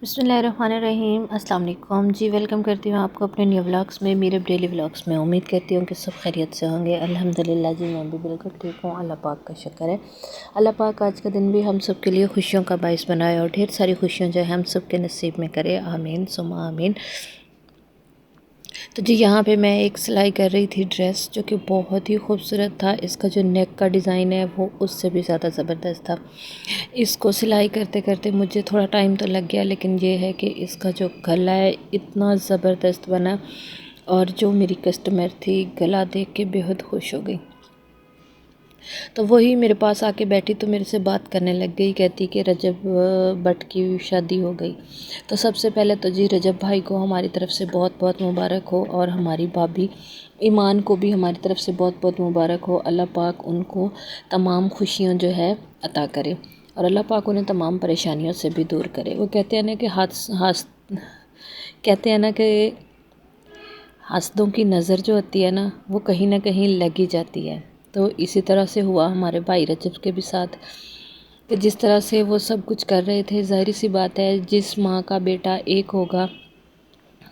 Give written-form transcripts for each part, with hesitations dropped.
बिस्मिल्लाहिर्रहमानिर्रहीम। अस्सलाम वालेकुम जी। वेलकम करती हूँ आपको अपने न्यू व्लॉग्स में, मेरे डेली व्लॉग्स में। उम्मीद करती हूँ कि सब खैरियत से होंगे। अल्हम्दुलिल्लाह जी, मैं भी बिल्कुल ठीक हूँ। अल्लाह पाक का शुक्र है। अल्लाह पाक आज का दिन भी हम सब के लिए खुशियों का बाइस बनाए और ढेर सारी खुशियाँ जो है हम सब के नसीब में करे। आमीन सुमा आमीन। तो जी यहाँ पे मैं एक सिलाई कर रही थी ड्रेस, जो कि बहुत ही खूबसूरत था। इसका जो नेक का डिज़ाइन है वो उससे भी ज़्यादा ज़बरदस्त था। इसको सिलाई करते करते मुझे थोड़ा टाइम तो लग गया, लेकिन ये है कि इसका जो गला है इतना ज़बरदस्त बना, और जो मेरी कस्टमर थी गला देख के बेहद खुश हो गई। तो वही मेरे पास आके बैठी तो मेरे से बात करने लग गई, कहती कि रजब भट्ट की शादी हो गई। तो सबसे पहले तो जी रजब भाई को हमारी तरफ से बहुत बहुत मुबारक हो, और हमारी भाभी ईमान को भी हमारी तरफ से बहुत बहुत मुबारक हो। अल्लाह पाक उनको तमाम खुशियाँ जो है अता करे, और अल्लाह पाक उन्हें तमाम परेशानियों से भी दूर करे। वो कहते हैं ना कि कहते हैं ना कि हसदों की नज़र जो होती है ना, वो कहीं ना कहीं लगी जाती है। तो इसी तरह से हुआ हमारे भाई रजब के भी साथ, कि जिस तरह से वो सब कुछ कर रहे थे, ज़ाहिर सी बात है जिस माँ का बेटा एक होगा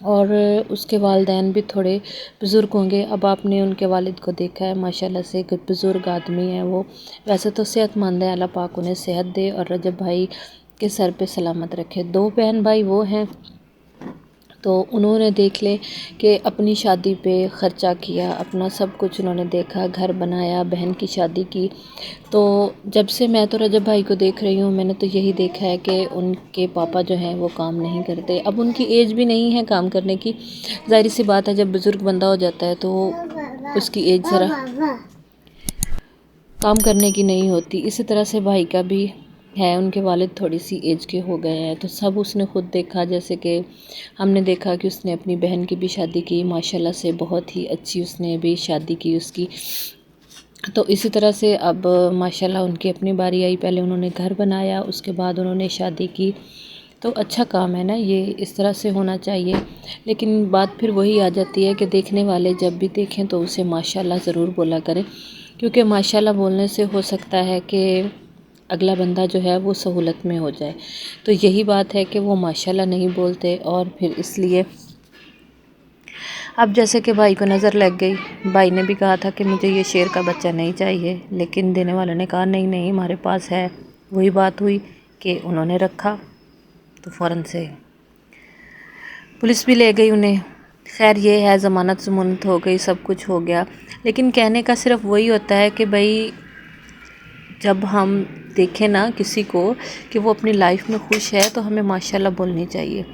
और उसके वालिदैन भी थोड़े बुज़ुर्ग होंगे। अब आपने उनके वालिद को देखा है, माशाल्लाह से एक बुज़ुर्ग आदमी है वो। वैसे तो सेहतमंद है, अल्लाह पाक उन्हें सेहत दे और रजब भाई के सर पे सलामत रखे। दो बहन भाई वो हैं, तो उन्होंने देख ले कि अपनी शादी पे ख़र्चा किया, अपना सब कुछ उन्होंने देखा, घर बनाया, बहन की शादी की। तो जब से मैं तो रजब भाई को देख रही हूँ, मैंने तो यही देखा है कि उनके पापा जो हैं वो काम नहीं करते। अब उनकी एज भी नहीं है काम करने की, ज़ाहिर सी बात है जब बुज़ुर्ग बंदा हो जाता है तो उसकी एज ज़रा काम करने की नहीं होती। इसी तरह से भाई का भी है, उनके वालिद थोड़ी सी एज के हो गए हैं। तो सब उसने ख़ुद देखा, जैसे कि हमने देखा कि उसने अपनी बहन की भी शादी की, माशाल्लाह से बहुत ही अच्छी उसने भी शादी की उसकी। तो इसी तरह से अब माशाल्लाह उनकी अपनी बारी आई। पहले उन्होंने घर बनाया, उसके बाद उन्होंने शादी की। तो अच्छा काम है ना, ये इस तरह से होना चाहिए। लेकिन बात फिर वही आ जाती है कि देखने वाले जब भी देखें तो उसे माशाल्लाह ज़रूर बोला करें, क्योंकि माशाल्लाह बोलने से हो सकता है कि अगला बंदा जो है वो सहूलत में हो जाए। तो यही बात है कि वो माशाल्लाह नहीं बोलते, और फिर इसलिए अब जैसे कि भाई को नज़र लग गई। भाई ने भी कहा था कि मुझे ये शेर का बच्चा नहीं चाहिए, लेकिन देने वाले ने कहा नहीं नहीं हमारे पास है। वही बात हुई कि उन्होंने रखा, तो फ़ौरन से पुलिस भी ले गई उन्हें। खैर ये है, ज़मानत ज़मानत हो गई, सब कुछ हो गया। लेकिन कहने का सिर्फ वही होता है कि भाई जब हम देखें ना किसी को कि वो अपनी लाइफ में खुश है, तो हमें माशाल्लाह बोलनी चाहिए,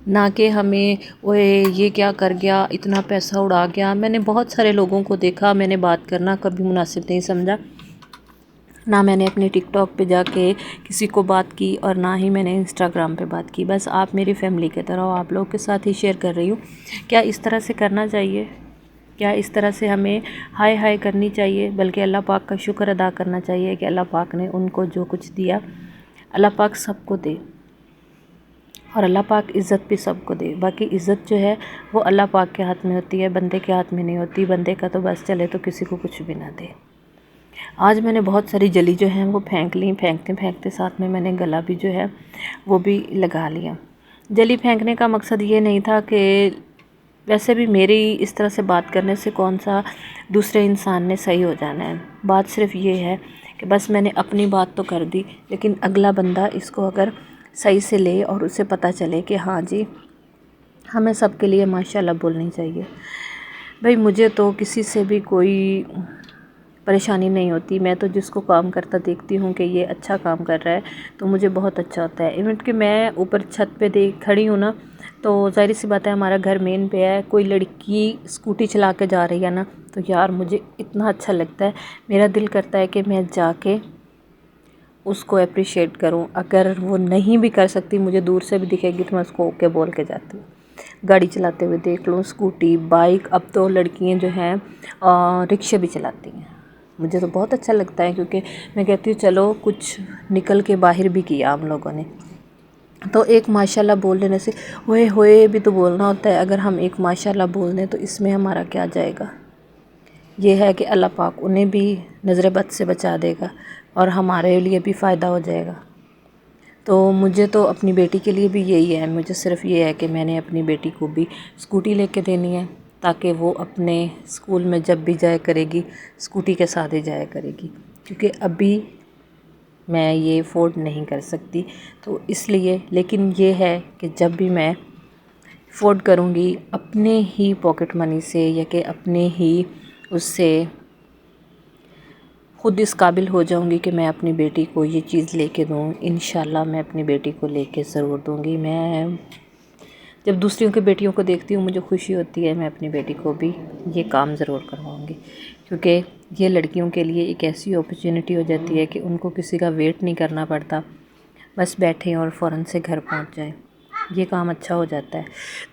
ना कि हमें ओए ये क्या कर गया, इतना पैसा उड़ा गया। मैंने बहुत सारे लोगों को देखा, मैंने बात करना कभी मुनासिब नहीं समझा, ना मैंने अपने टिकटॉक पे जाके किसी को बात की, और ना ही मैंने इंस्टाग्राम पे बात की। बस आप मेरी फैमिली की तरह हो, आप लोगों के साथ ही शेयर कर रही हूँ। क्या इस तरह से करना चाहिए? क्या इस तरह से हमें हाय हाय करनी चाहिए? बल्कि अल्लाह पाक का शुक्र अदा करना चाहिए कि अल्लाह पाक ने उनको जो कुछ दिया, अल्लाह पाक सबको दे, और अल्लाह पाक इज़्ज़त भी सबको दे। बाकी इज़्ज़त जो है वो अल्लाह पाक के हाथ में होती है, बंदे के हाथ में नहीं होती। बंदे का तो बस चले तो किसी को कुछ भी ना दे। आज मैंने बहुत सारी जली जो हैं वो फेंक ली, फेंकते फेंकते साथ में मैंने गला भी जो है वो भी लगा लिया। जली फेंकने का मकसद ये नहीं था कि, वैसे भी मेरी इस तरह से बात करने से कौन सा दूसरे इंसान ने सही हो जाना है। बात सिर्फ ये है कि बस मैंने अपनी बात तो कर दी, लेकिन अगला बंदा इसको अगर सही से ले और उसे पता चले कि हाँ जी हमें सबके लिए माशाल्लाह बोलनी चाहिए। भाई मुझे तो किसी से भी कोई परेशानी नहीं होती। मैं तो जिसको काम करता देखती हूँ कि ये अच्छा काम कर रहा है तो मुझे बहुत अच्छा होता है। इवन कि मैं ऊपर छत पे देख खड़ी हूँ ना, तो ज़ाहिर सी बात है हमारा घर मेन पे है, कोई लड़की स्कूटी चला के जा रही है ना, तो यार मुझे इतना अच्छा लगता है, मेरा दिल करता है कि मैं जाके उसको अप्रिशिएट करूं। अगर वो नहीं भी कर सकती, मुझे दूर से भी दिखेगी तो मैं उसको ओके बोल के जाती हूँ। गाड़ी चलाते हुए देख लो, स्कूटी, बाइक, अब तो लड़कियां जो हैं रिक्शे भी चलाती हैं। मुझे तो बहुत अच्छा लगता है, क्योंकि मैं कहती हूँ चलो कुछ निकल के बाहर भी किया हम लोगों ने। तो एक माशाल्लाह बोल देने से ओए होए भी तो बोलना होता है। अगर हम एक माशाल्लाह बोल दें तो इसमें हमारा क्या जाएगा। ये है कि अल्लाह पाक उन्हें भी नज़र बद से बचा देगा और हमारे लिए भी फ़ायदा हो जाएगा। तो मुझे तो अपनी बेटी के लिए भी यही है, मुझे सिर्फ ये है कि मैंने अपनी बेटी को भी स्कूटी लेके देनी है ताकि वो अपने स्कूल में जब भी जाया करेगी स्कूटी के साथ ही जाया करेगी, क्योंकि अभी मैं ये अफोर्ड नहीं कर सकती। तो इसलिए, लेकिन ये है कि जब भी मैं अफोर्ड करूँगी अपने ही पॉकेट मनी से या कि अपने ही उससे ख़ुद इस काबिल हो जाऊंगी कि मैं अपनी बेटी को ये चीज़ लेके दूँ। इंशाल्लाह मैं अपनी बेटी को लेके ज़रूर दूँगी। मैं जब दूसरियों की बेटियों को देखती हूँ मुझे खुशी होती है, मैं अपनी बेटी को भी ये काम ज़रूर करवाऊँगी, क्योंकि ये लड़कियों के लिए एक ऐसी अपॉर्चुनिटी हो जाती है कि उनको किसी का वेट नहीं करना पड़ता, बस बैठें और फ़ौरन से घर पहुँच जाएँ, ये काम अच्छा हो जाता है।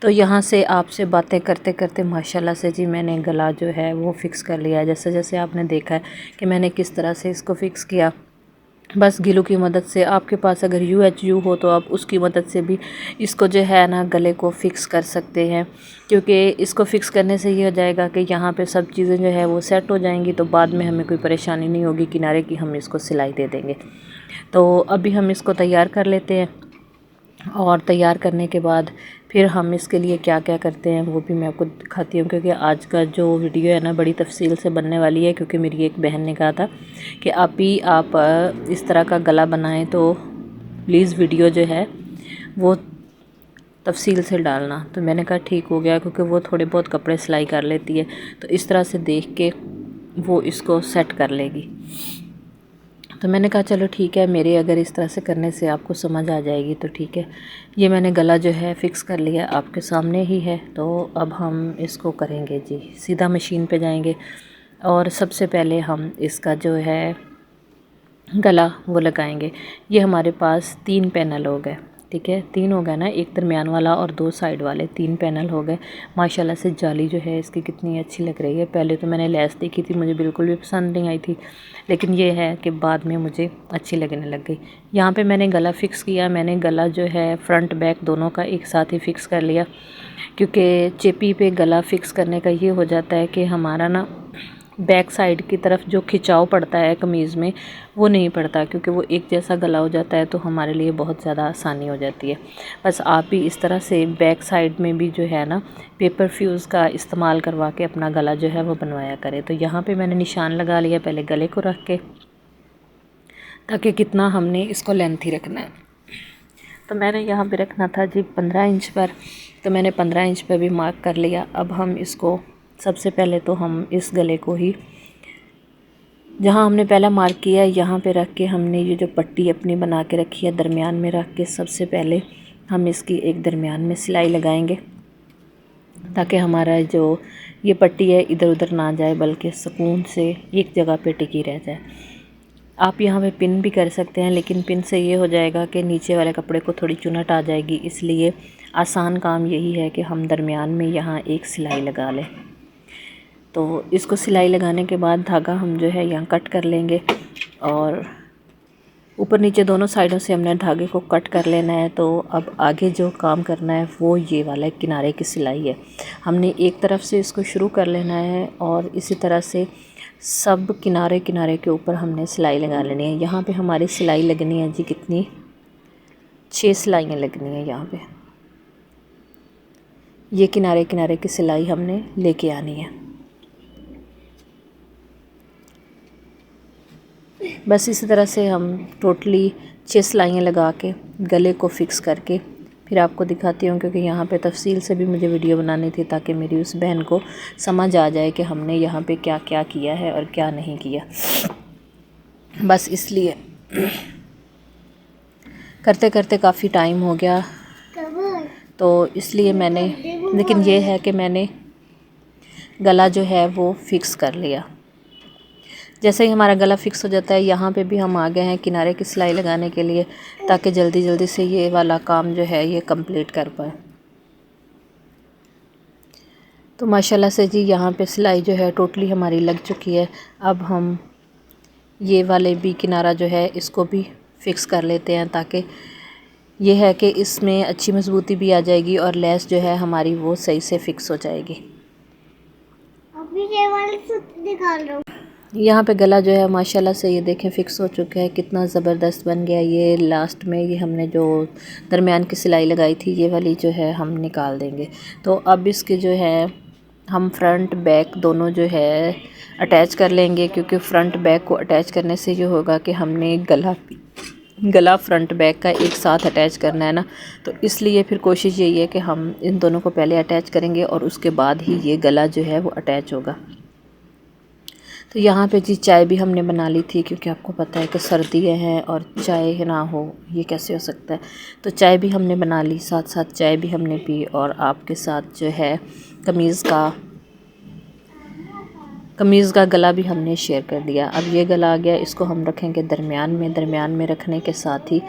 तो यहाँ से आपसे बातें करते करते माशाल्लाह से जी मैंने गला जो है वो फ़िक्स कर लिया है। जैसे जैसे आपने देखा है कि मैंने किस तरह से इसको फ़िक्स किया, बस गिलू की मदद से। आपके पास अगर UHU हो तो आप उसकी मदद से भी इसको जो है ना गले को फ़िक्स कर सकते हैं, क्योंकि इसको फ़िक्स करने से ये हो जाएगा कि यहाँ पे सब चीज़ें जो है वो सेट हो जाएंगी, तो बाद में हमें कोई परेशानी नहीं होगी किनारे की, हम इसको सिलाई दे देंगे। तो अभी हम इसको तैयार कर लेते हैं और तैयार करने के बाद फिर हम इसके लिए क्या क्या करते हैं वो भी मैं आपको दिखाती हूँ, क्योंकि आज का जो वीडियो है ना बड़ी तफसील से बनने वाली है, क्योंकि मेरी एक बहन ने कहा था कि आप इस तरह का गला बनाएं तो प्लीज़ वीडियो जो है वो तफसील से डालना। तो मैंने कहा ठीक हो गया, क्योंकि वो थोड़े बहुत कपड़े सिलाई कर लेती है, तो इस तरह से देख के वो इसको सेट कर लेगी। तो मैंने कहा चलो ठीक है, मेरे अगर इस तरह से करने से आपको समझ आ जाएगी तो ठीक है। ये मैंने गला जो है फ़िक्स कर लिया, आपके सामने ही है। तो अब हम इसको करेंगे जी, सीधा मशीन पे जाएंगे और सबसे पहले हम इसका जो है गला वो लगाएंगे। ये हमारे पास 3 पैनल हो गए, ठीक है, 3 हो गए ना, एक दरमियान वाला और 2 साइड वाले, 3 पैनल हो गए। माशाल्लाह से जाली जो है इसकी कितनी अच्छी लग रही है। पहले तो मैंने लेस देखी थी, मुझे बिल्कुल भी पसंद नहीं आई थी, लेकिन ये है कि बाद में मुझे अच्छी लगने लग गई। यहाँ पे मैंने गला फ़िक्स किया, मैंने गला जो है फ्रंट बैक दोनों का एक साथ ही फ़िक्स कर लिया, क्योंकि चेपी पे गला फ़िक्स करने का ये हो जाता है कि हमारा ना बैक साइड की तरफ जो खिंचाव पड़ता है कमीज़ में वो नहीं पड़ता, क्योंकि वो एक जैसा गला हो जाता है, तो हमारे लिए बहुत ज़्यादा आसानी हो जाती है। बस आप भी इस तरह से बैक साइड में भी जो है ना पेपर फ्यूज़ का इस्तेमाल करवा के अपना गला जो है वो बनवाया करें। तो यहाँ पे मैंने निशान लगा लिया पहले गले को रख के, ताकि कितना हमने इसको लेंथ ही रखना है। तो मैंने यहाँ पे रखना था जी 15 इंच पर, तो मैंने 15 इंच पर भी मार्क कर लिया। अब हम इसको सबसे पहले तो हम इस गले को ही जहाँ हमने पहला मार्क किया है यहाँ पे रख के हमने ये जो पट्टी अपनी बना के रखी है दरमियान में रख के सबसे पहले हम इसकी एक दरमियान में सिलाई लगाएंगे, ताकि हमारा जो ये पट्टी है इधर उधर ना जाए, बल्कि सुकून से एक जगह पे टिकी रह जाए। आप यहाँ पे पिन भी कर सकते हैं, लेकिन पिन से ये हो जाएगा कि नीचे वाले कपड़े को थोड़ी चुनट आ जाएगी, इसलिए आसान काम यही है कि हम दरमियान में यहाँ एक सिलाई लगा लें। तो इसको सिलाई लगाने के बाद धागा हम जो है यहाँ कट कर लेंगे, और ऊपर नीचे दोनों साइडों से हमने धागे को कट कर लेना है। तो अब आगे जो काम करना है वो ये वाला किनारे की सिलाई है। हमने एक तरफ से इसको शुरू कर लेना है और इसी तरह से सब किनारे किनारे के ऊपर हमने सिलाई लगा लेनी है। यहाँ पे हमारी सिलाई लगनी है जी कितनी, 6 सिलाइयाँ लगनी है यहाँ पे। ये किनारे किनारे की सिलाई हमने लेके आनी है। बस इसी तरह से हम टोटली 6 सिलाइयाँ लगा के गले को फ़िक्स करके फिर आपको दिखाती हूँ, क्योंकि यहाँ पे तफसील से भी मुझे वीडियो बनानी थी ताकि मेरी उस बहन को समझ आ जाए कि हमने यहाँ पे क्या क्या किया है और क्या नहीं किया। बस इसलिए करते करते काफ़ी टाइम हो गया, तो इसलिए मैंने, लेकिन ये है कि मैंने गला जो है वो फ़िक्स कर लिया। जैसे ही हमारा गला फ़िक्स हो जाता है यहाँ पे भी हम आ गए हैं किनारे की सिलाई लगाने के लिए, ताकि जल्दी जल्दी से ये वाला काम जो है ये कंप्लीट कर पाए। तो माशाल्लाह से जी यहाँ पे सिलाई जो है टोटली हमारी लग चुकी है। अब हम ये वाले भी किनारा जो है इसको भी फ़िक्स कर लेते हैं, ताकि ये है कि इसमें अच्छी मजबूती भी आ जाएगी और लेस जो है हमारी वो सही से फ़िक्स हो जाएगी। अभी ये वाले सूट निकाल लो। यहाँ पे गला जो है माशाल्लाह से ये देखें फ़िक्स हो चुका है, कितना ज़बरदस्त बन गया। ये लास्ट में ये हमने जो दरमियान की सिलाई लगाई थी ये वाली जो है हम निकाल देंगे। तो अब इसके जो है हम फ्रंट बैक दोनों जो है अटैच कर लेंगे, क्योंकि फ्रंट बैक को अटैच करने से ये होगा कि हमने गला फ्रंट बैक का एक साथ अटैच करना है ना, तो इसलिए फिर कोशिश यही है कि हम इन दोनों को पहले अटैच करेंगे और उसके बाद ही ये गला जो है वो अटैच होगा। तो यहाँ पे जी चाय भी हमने बना ली थी, क्योंकि आपको पता है कि सर्दियाँ हैं और चाय ना हो ये कैसे हो सकता है। तो चाय भी हमने बना ली, साथ साथ चाय भी हमने पी और आपके साथ जो है कमीज़ का गला भी हमने शेयर कर दिया। अब ये गला आ गया, इसको हम रखेंगे दरमियान में रखने के साथ ही,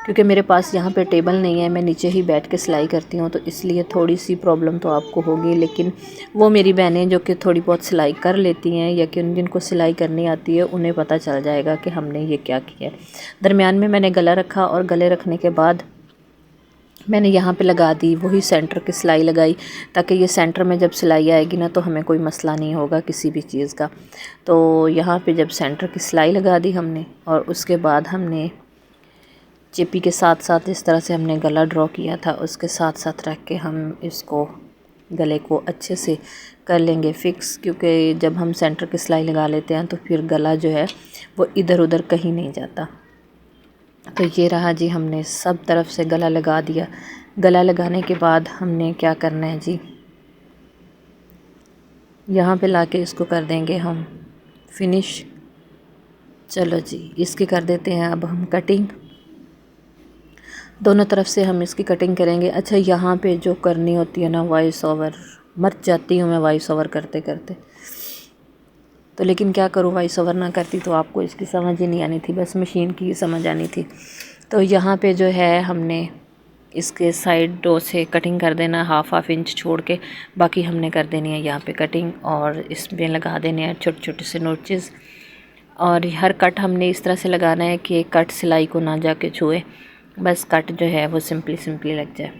क्योंकि मेरे पास यहाँ पे टेबल नहीं है, मैं नीचे ही बैठ के सिलाई करती हूँ, तो इसलिए थोड़ी सी प्रॉब्लम तो आपको होगी। लेकिन वो मेरी बहनें जो कि थोड़ी बहुत सिलाई कर लेती हैं या कि जिनको सिलाई करनी आती है उन्हें पता चल जाएगा कि हमने ये क्या किया है। दरमियान में मैंने गला रखा और गले रखने के बाद मैंने यहाँ पे लगा दी वही सेंटर की सिलाई लगाई, ताकि ये सेंटर में जब सिलाई आएगी ना तो हमें कोई मसला नहीं होगा किसी भी चीज़ का। तो यहाँ पे जब सेंटर की सिलाई लगा दी हमने और उसके बाद हमने चिप्पी के साथ साथ इस तरह से हमने गला ड्रॉ किया था, उसके साथ साथ रख के हम इसको गले को अच्छे से कर लेंगे फ़िक्स, क्योंकि जब हम सेंटर की सिलाई लगा लेते हैं तो फिर गला जो है वो इधर उधर कहीं नहीं जाता। तो ये रहा जी, हमने सब तरफ से गला लगा दिया। गला लगाने के बाद हमने क्या करना है जी, यहाँ पे लाके इसको कर देंगे हम फिनिश। चलो जी, इसकी कर देते हैं अब हम कटिंग। दोनों तरफ से हम इसकी कटिंग करेंगे। अच्छा, यहाँ पे जो करनी होती है ना वॉइस ओवर, मर जाती हूँ मैं वॉइस ओवर करते करते, तो लेकिन क्या करूँ, वॉइस ओवर ना करती तो आपको इसकी समझ ही नहीं आनी थी, बस मशीन की समझ आनी थी। तो यहाँ पे जो है हमने इसके साइडों से कटिंग कर देना, हाफ इंच छोड़ के, बाकी हमने कर देनी है यहाँ पे कटिंग और इसमें लगा देने हैं छोटे छोटे से नोचेस। और हर कट हमने इस तरह से लगाना है कि कट सिलाई को ना जाके छुए, बस कट जो है वो सिंपली लग जाए।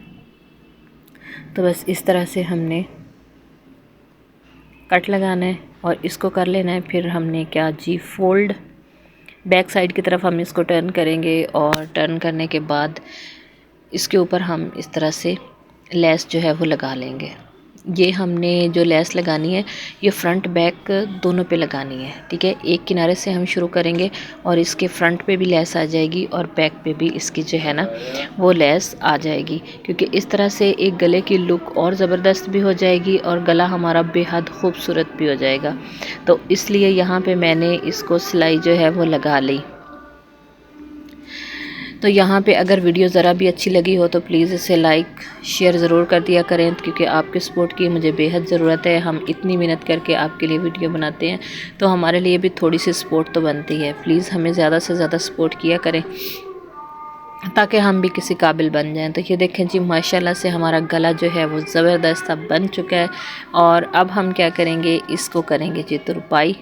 तो बस इस तरह से हमने कट लगाना है और इसको कर लेना है। फिर हमने क्या जी, फोल्ड बैक साइड की तरफ हम इसको टर्न करेंगे और टर्न करने के बाद इसके ऊपर हम इस तरह से लेस जो है वो लगा लेंगे। ये हमने जो लेस लगानी है ये फ्रंट बैक दोनों पे लगानी है, ठीक है। एक किनारे से हम शुरू करेंगे और इसके फ्रंट पे भी लेस आ जाएगी और बैक पे भी इसकी जो है ना वो लेस आ जाएगी, क्योंकि इस तरह से एक गले की लुक और ज़बरदस्त भी हो जाएगी और गला हमारा बेहद खूबसूरत भी हो जाएगा। तो इसलिए यहाँ पे मैंने इसको सिलाई जो है वो लगा ली। तो यहाँ पे अगर वीडियो ज़रा भी अच्छी लगी हो तो प्लीज़ इसे लाइक शेयर ज़रूर कर दिया करें, क्योंकि आपके सपोर्ट की मुझे बेहद ज़रूरत है। हम इतनी मेहनत करके आपके लिए वीडियो बनाते हैं तो हमारे लिए भी थोड़ी सी सपोर्ट तो बनती है। प्लीज़ हमें ज़्यादा से ज़्यादा सपोर्ट किया करें ताकि हम भी किसी काबिल बन जाएं। तो ये देखें जी, माशाल्लाह से हमारा गला जो है वो ज़बरदस्त अब बन चुका है। और अब हम क्या करेंगे, इसको करेंगे जी तुरपाई।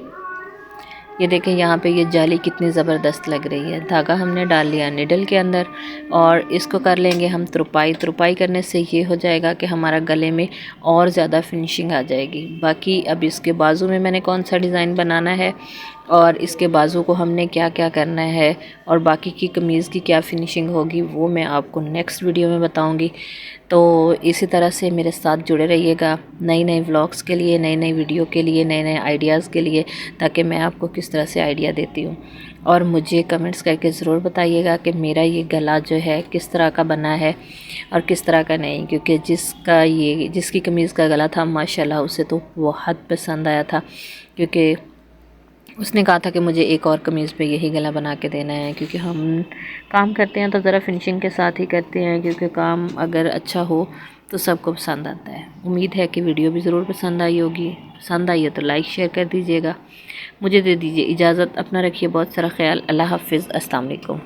ये देखें यहाँ पे ये जाली कितनी ज़बरदस्त लग रही है। धागा हमने डाल लिया निडल के अंदर और इसको कर लेंगे हम तुरपाई। तुरपाई करने से ये हो जाएगा कि हमारा गले में और ज़्यादा फिनिशिंग आ जाएगी। बाकी अब इसके बाजू में मैंने कौन सा डिज़ाइन बनाना है और इसके बाजू को हमने क्या क्या करना है और बाकी की कमीज़ की क्या फिनिशिंग होगी वो मैं आपको नेक्स्ट वीडियो में बताऊंगी। तो इसी तरह से मेरे साथ जुड़े रहिएगा नई व्लॉग्स के लिए, नई वीडियो के लिए, नए आइडियाज़ के लिए, ताकि मैं आपको किस तरह से आइडिया देती हूँ। और मुझे कमेंट्स करके ज़रूर बताइएगा कि मेरा ये गला जो है किस तरह का बना है और किस तरह का नहीं, क्योंकि जिसकी कमीज़ का गला था माशाल्लाह उसे तो बहुत पसंद आया था, क्योंकि उसने कहा था कि मुझे एक और कमीज़ पे यही गला बना के देना है। क्योंकि हम काम करते हैं तो ज़रा फिनिशिंग के साथ ही करते हैं, क्योंकि काम अगर अच्छा हो तो सबको पसंद आता है। उम्मीद है कि वीडियो भी ज़रूर पसंद आई होगी। पसंद आई है तो लाइक शेयर कर दीजिएगा। मुझे दे दीजिए इजाज़त। अपना रखिए बहुत सारा ख्याल। अल्लाह हाफ़िज़। अस्सलाम वालेकुम।